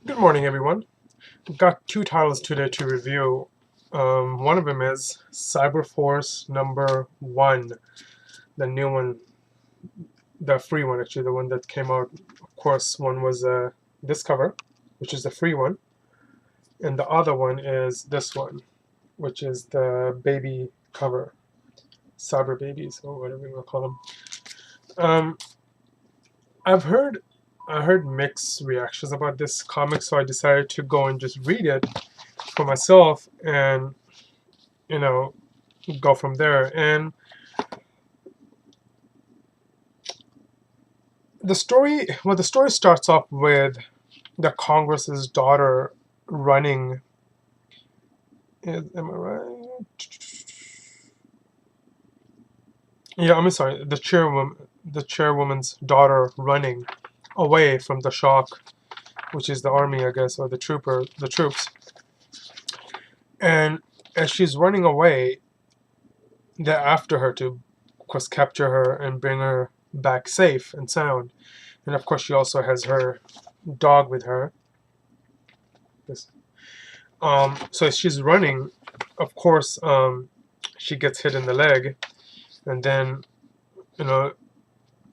Good morning, everyone. We've got two titles today to review. One of them is Cyberforce number 1, the new one, the free one actually, the one that came out. Of course, one was this cover, which is the free one, and the other one is this one, which is the baby cover, Cyber Babies, or whatever you want to call them. Um, I've heard I heard mixed reactions about this comic, so I decided to go and just read it for myself and you know go from there. And the story starts off with the Congress's daughter running. Am I right? Yeah, I'm sorry. The chairwoman's daughter running away from the shock, which is the army, I guess, or the troops. And as she's running away, they're after her to, of course, capture her and bring her back safe and sound. And of course, she also has her dog with her. This. So as she's running, of course, she gets hit in the leg, and then you know,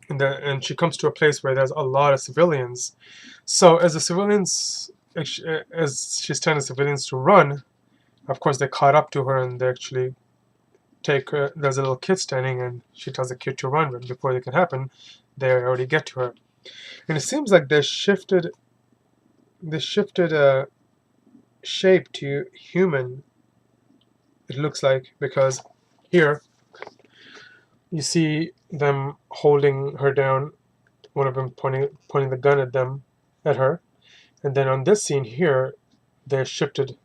and she comes to a place where there's a lot of civilians. So as the civilians, as she's telling the civilians to run, of course they caught up to her and they actually take her. There's a little kid standing, and she tells the kid to run, but before it can happen, they already get to her. And it seems like they shifted a shape to human. It looks like, because here you see them holding her down, one of them pointing the gun at her, and then on this scene here, they shifted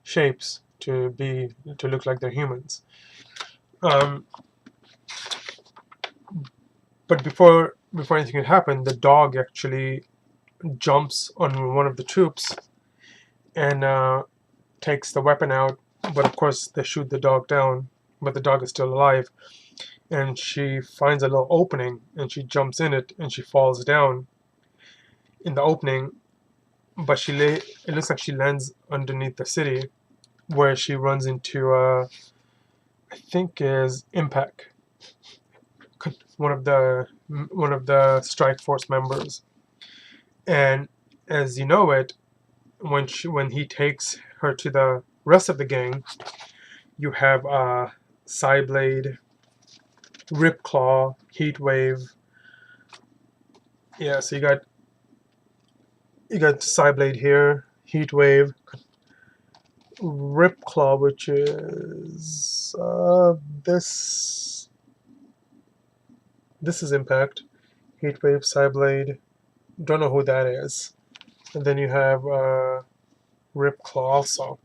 shapes to look like they're humans. Um, but before anything can happen, the dog actually jumps on one of the troops and takes the weapon out. But of course, they shoot the dog down, but the dog is still alive. And she finds a little opening and she jumps in it and she falls down in the opening, but it looks like she lands underneath the city, where she runs into I think is Impact, one of the Strike Force members. And as you know it, when he takes her to the rest of the gang, you have Psyblade, Ripclaw, Heatwave. Yeah, so you got Psyblade here, Heatwave, Ripclaw, which is this. This is Impact, Heatwave, Psyblade. Don't know who that is. And then you have Ripclaw also.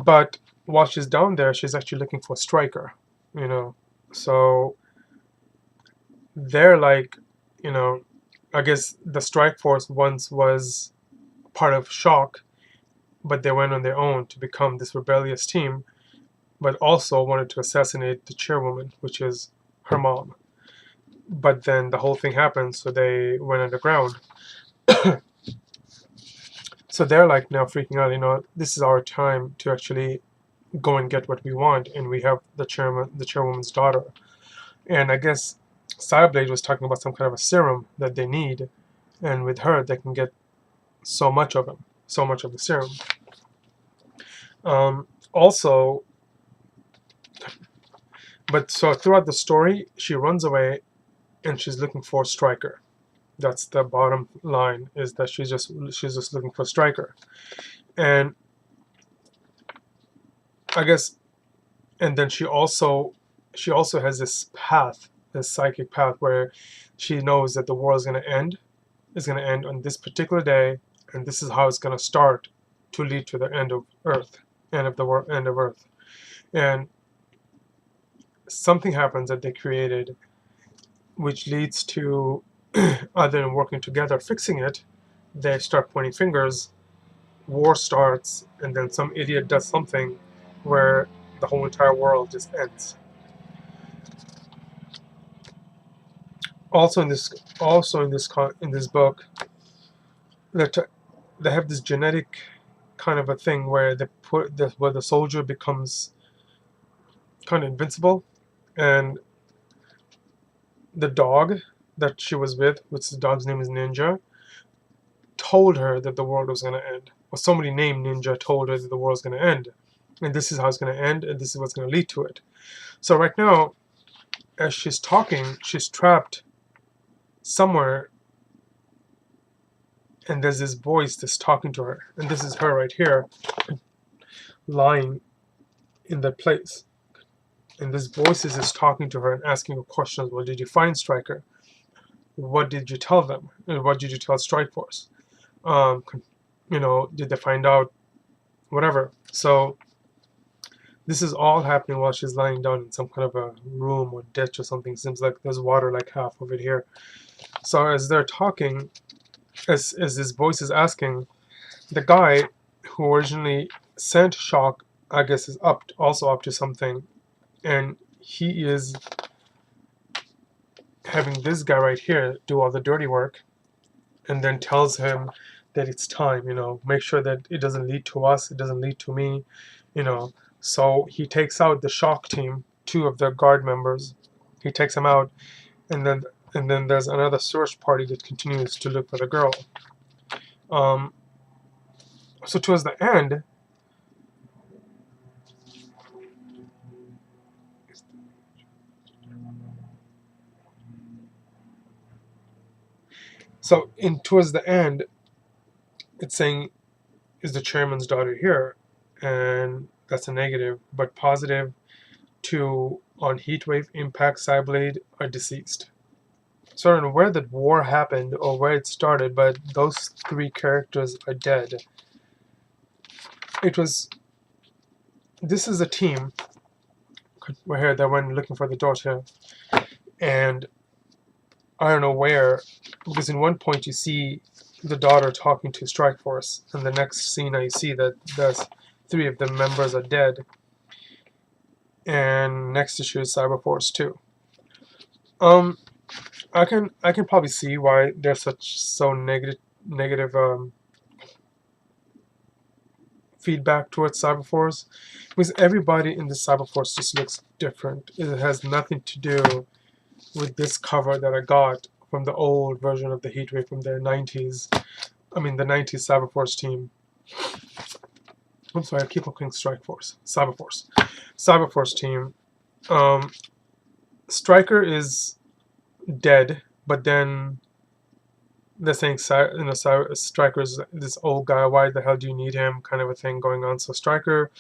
But while she's down there, she's actually looking for a Striker. You know, so they're like, you know, I guess the Strike Force once was part of Shock, but they went on their own to become this rebellious team, but also wanted to assassinate the chairwoman, which is her mom. But then the whole thing happened, so they went underground. So they're like now freaking out, this is our time to actually go and get what we want, and we have the chairwoman's daughter. And I guess Cyberblade was talking about some kind of a serum that they need, and with her they can get so much of the serum. Also, but so throughout the story, she runs away, and she's looking for a Striker. That's the bottom line, is that she's just looking for a Striker. And I guess, and then she also has this path, this psychic path, where she knows that the world is going to end on this particular day, and this is how it's going to start to lead to the end of Earth, end of Earth. And something happens that they created, which leads to, other than working together fixing it, they start pointing fingers, war starts, and then some idiot does something where the whole entire world just ends. Also in this book, that they have this genetic kind of a thing where where the soldier becomes kind of invincible, and the dog that she was with, which the dog's name is Ninja, told her that the world was going to end. Or somebody named Ninja told her that the world's going to end. And this is how it's going to end, and this is what's going to lead to it. So right now, as she's talking, she's trapped somewhere, and there's this voice that's talking to her. And this is her right here, lying in that place. And this voice is just talking to her and asking her questions. Well, did you find Stryker? What did you tell them? And what did you tell Strikeforce? Did they find out? Whatever. So this is all happening while she's lying down in some kind of a room or ditch or something. Seems like there's water like half of it here. So as they're talking, as this voice is asking, the guy who originally sent Shock, I guess, is also up to something, and he is having this guy right here do all the dirty work, and then tells him that it's time, make sure that it doesn't lead to us, it doesn't lead to me, So he takes out the Shock team, 2 of their guard members. He takes them out, and then there's another search party that continues to look for the girl. So towards the end, towards the end, it's saying, is the chairman's daughter here? And that's a negative, but positive, 2 on Heatwave, Impact, Cyblade are deceased. So I don't know where the war happened or where it started, but those 3 characters are dead. This is a team. We're here, they went looking for the daughter, and I don't know where, because in one point you see the daughter talking to Strikeforce, and the next scene I see that there's 3 of the members are dead, and next issue is Cyberforce 2. I can probably see why there's so negative feedback towards Cyberforce, because everybody in the Cyberforce just looks different. It has nothing to do with this cover that I got from the old version of the Heatwave from the 90s. I mean, the 90s Cyberforce team. I'm sorry, I keep looking Strikeforce. Cyberforce team. Stryker is dead, but then they're saying Stryker's this old guy. Why the hell do you need him? Kind of a thing going on. So Stryker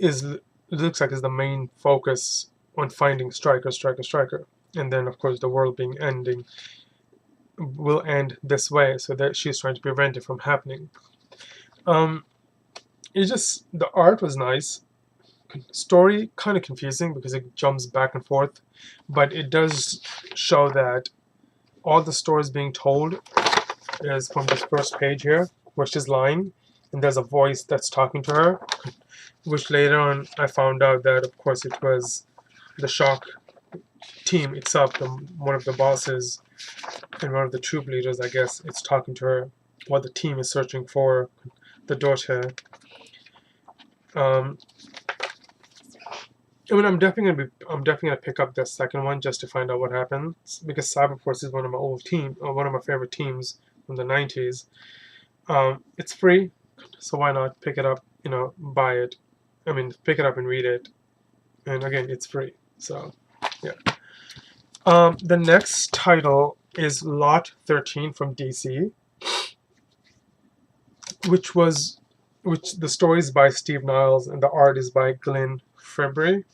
looks like is the main focus on finding Stryker. And then, of course, the world will end this way, so that she's trying to prevent it from happening. The art was nice. Story kind of confusing because it jumps back and forth, but it does show that all the stories being told is from this first page here, where she's lying, and there's a voice that's talking to her, which later on I found out that, of course, it was the Shock team itself, one of the bosses and one of the troop leaders, I guess. It's talking to her while the team is searching for the daughter. I'm definitely gonna pick up the second one just to find out what happens, because Cyberforce is one of my favorite teams from the 90s. It's free, so why not pick it up? Buy it. Pick it up and read it. And again, it's free. So, yeah. The next title is Lot 13 from DC, which the story is by Steve Niles and the art is by Glenn Fabry.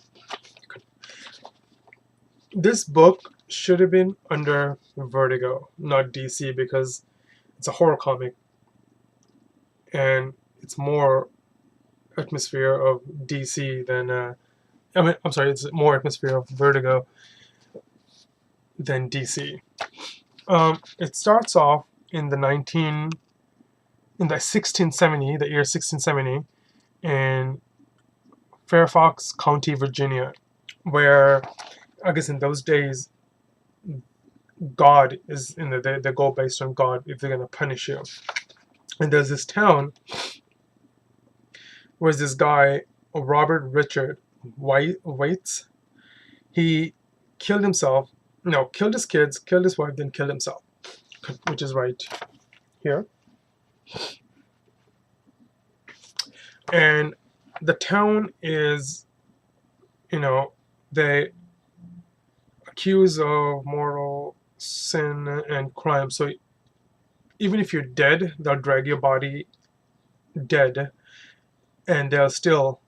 This book should have been under Vertigo, not DC, because it's a horror comic and it's more atmosphere of DC than it's more atmosphere of Vertigo than DC. It starts off in the year 1670, in Fairfax County, Virginia, where I guess in those days God is they go based on God if they're gonna punish you. And there's this town where this guy, Robert Richard Waits, he killed himself. No, killed his kids, killed his wife, then killed himself, which is right here. And the town is, you know, they accuse of mortal sin and crime. So even if you're dead, they'll drag your body dead, and they'll still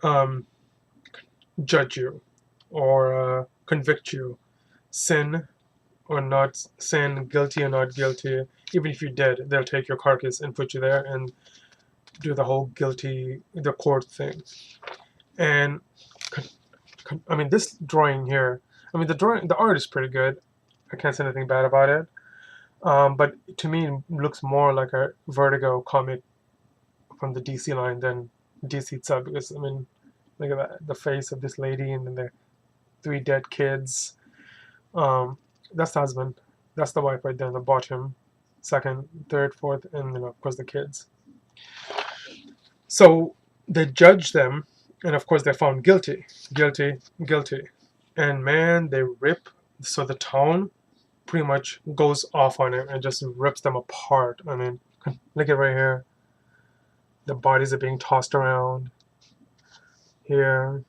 um, judge you or convict you, sin or not sin, guilty or not guilty. Even if you're dead, they'll take your carcass and put you there and do the whole the court thing. And I mean, this drawing here, I mean, the art is pretty good. I can't say anything bad about it. But to me, it looks more like a Vertigo comic from the DC line than DC itself. Because I mean, look at that, the face of this lady, and then the 3 dead kids. That's the husband. That's the wife right there on the bottom. Second, third, fourth, and of course the kids. So they judge them, and of course they're found guilty, guilty, guilty. And man, they rip. So the town pretty much goes off on it and just rips them apart. I mean, look at right here. The bodies are being tossed around here.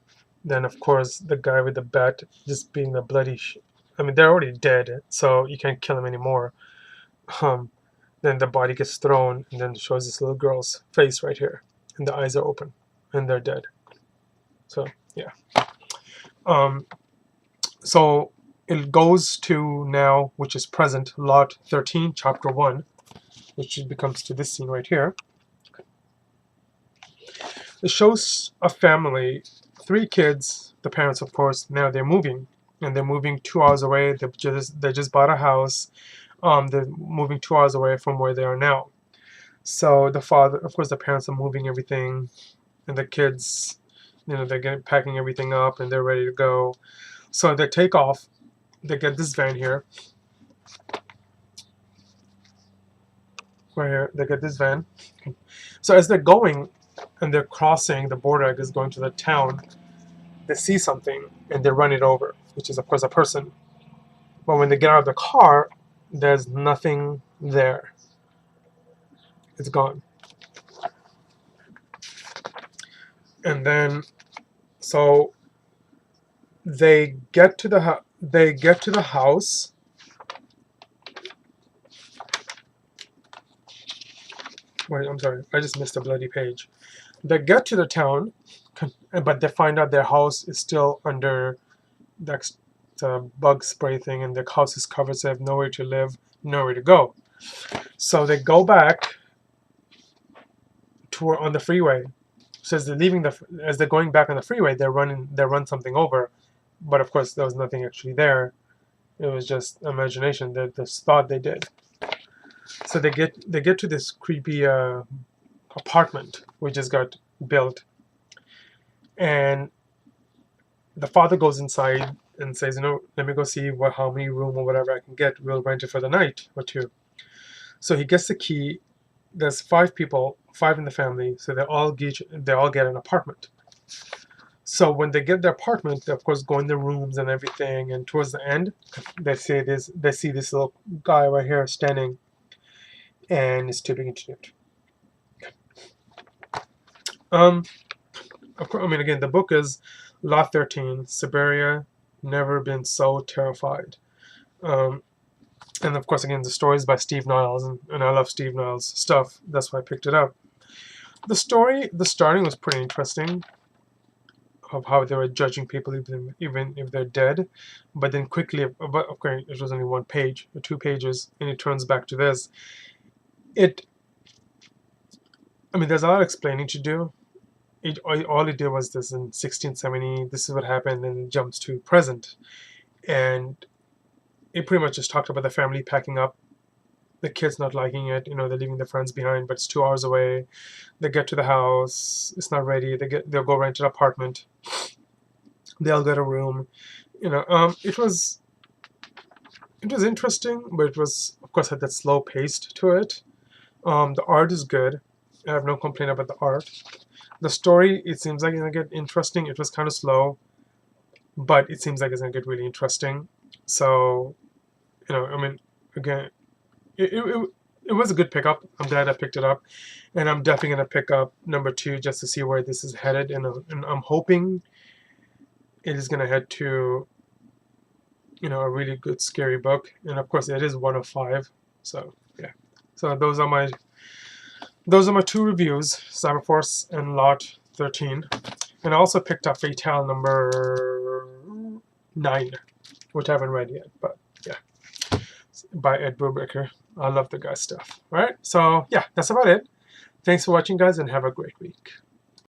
Then of course the guy with the bat just being the bloody. I mean, they're already dead, so you can't kill them anymore. Then the body gets thrown, and then it shows this little girl's face right here, and the eyes are open, and they're dead. So yeah. So it goes to now, which is present, Lot 13, chapter 1, which becomes to this scene right here. It shows a family, 3 kids, the parents, of course. Now they're moving, and they're moving 2 hours away. They just bought a house. They're moving 2 hours away from where they are now. So the father, of course, the parents are moving everything, and the kids, they're packing everything up, and they're ready to go. So they take off. They get this van here. Right here, they get this van. So as they're going and they're crossing the border, I guess going to the town, they see something and they run it over, which is of course a person. But when they get out of the car, there's nothing there. It's gone. And then, so they get to the house. Wait, I'm sorry, I just missed a bloody page. They get to the town, but they find out their house is still under the bug spray thing, and their house is covered, so they have nowhere to live, nowhere to go. So they go back on the freeway. So as they're going back on the freeway, they run something over, but of course there was nothing actually there. It was just imagination. They just thought they did. So they get to this creepy apartment which just got built, and the father goes inside and says, let me go see how many room or whatever I can get. We'll rent it for the night or 2. So he gets the key. There's 5 people, 5 in the family, so they all get an apartment. So when they get their apartment, they of course go in their rooms and everything. And towards the end, they see this little guy right here standing, and is tipping into it. Of course, I mean, again, the book is Lot 13, Siberia, Never Been So Terrified. And of course, again, the story is by Steve Niles, and I love Steve Niles' stuff. That's why I picked it up. The starting was pretty interesting, of how they were judging people even if they're dead. But then quickly, okay, it was only 1 page or 2 pages, and it turns back to this. I mean, there's a lot of explaining to do. All it did was this in 1670, this is what happened, and it jumps to present. And it pretty much just talked about the family packing up, the kids not liking it, they're leaving their friends behind, but it's 2 hours away. They get to the house, it's not ready, they'll go rent an apartment. They'll get a room. It was interesting, but it was, of course, had that slow pace to it. The art is good. I have no complaint about the art. The story, it seems like it's gonna get interesting. It was kind of slow, but it seems like it's gonna get really interesting. So, I mean, again, it was a good pickup. I'm glad I picked it up, and I'm definitely gonna pick up number 2 just to see where this is headed. And I'm hoping it is gonna head to, a really good scary book. And of course, it is 1 of 5. So yeah. So those are my 2 reviews: Cyberforce and Lot 13. And I also picked up Fatale number 9, which I haven't read yet, but yeah, by Ed Brubaker. I love the guy's stuff. All right, so yeah, that's about it. Thanks for watching, guys, and have a great week.